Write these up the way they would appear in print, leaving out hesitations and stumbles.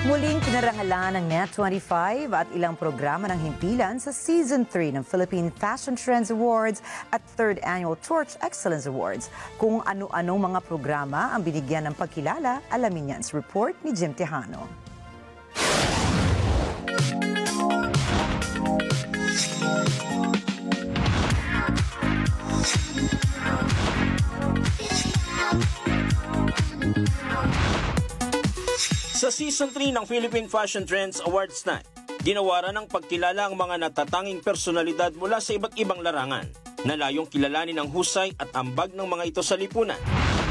Muling pinarangalan ng Net25 at ilang programa ng himpilan sa Season 3 ng Philippine Fashion Trends Awards at 3rd Annual Torch Excellence Awards. Kung ano-anong mga programa ang binigyan ng pagkilala, alamin yan sa report ni Jim Tejano. Sa Season 3 ng Philippine Fashion Trends Awards Night, ginawaran ng pagkilala ang mga natatanging personalidad mula sa iba't ibang larangan na layong kilalanin ang husay at ambag ng mga ito sa lipunan.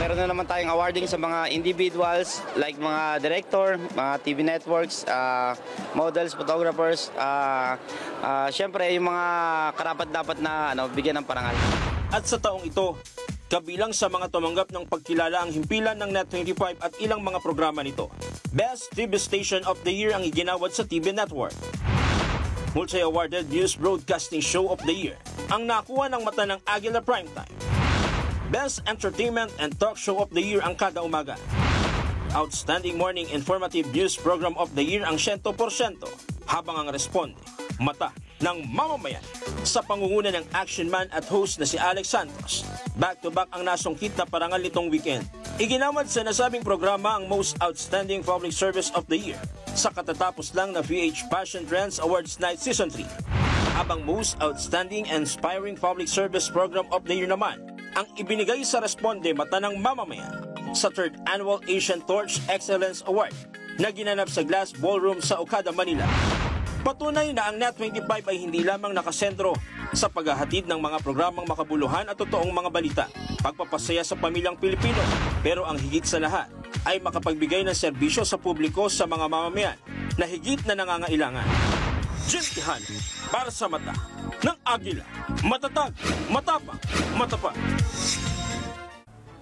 Meron na naman tayong awarding sa mga individuals like mga director, mga TV networks, models, photographers, syempre yung mga karapat-dapat na bigyan ng parangal. At sa taong ito, kabilang sa mga tumanggap ng pagkilala ang himpilan ng Net25 at ilang mga programa nito. Best TV Station of the Year ang iginawad sa TV Network. Multi-awarded News Broadcasting Show of the Year ang nakuha ng mata ng Aguila Primetime. Best Entertainment and Talk Show of the Year ang Kada Umaga. Outstanding Morning Informative News Program of the Year ang 100%, habang ang responde, mata ng mamamayan sa pangunguna ng action man at host na si Alex Santos. Back-to-back ang nasungkit na parangal nitong weekend. Iginawad sa nasabing programa ang Most Outstanding Public Service of the Year sa katatapos lang na PH Fashion Trends Awards Night Season 3. Habang Most Outstanding and Inspiring Public Service Program of the Year naman ang ibinigay sa responde mata ng mamamayan sa 3rd Annual Asian Torch Excellence Award na ginanap sa Glass Ballroom sa Okada, Manila. Patunay na ang Net25 ay hindi lamang nakasentro sa paghahatid ng mga programang makabuluhan at totoong mga balita, pagpapasaya sa pamilyang Pilipino, pero ang higit sa lahat ay makapagbigay ng serbisyo sa publiko sa mga mamamayan na higit na nangangailangan. Jim Tejano, para sa mata ng Agila, matatag, matapang, matapat.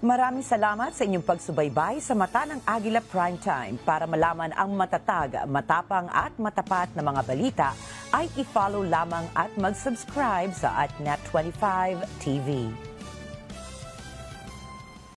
Maraming salamat sa inyong pagsubaybay sa Mata ng Agila Primetime. Para malaman ang matatag, matapang at matapat na mga balita, ay i-follow lamang at mag-subscribe sa @Net25 TV.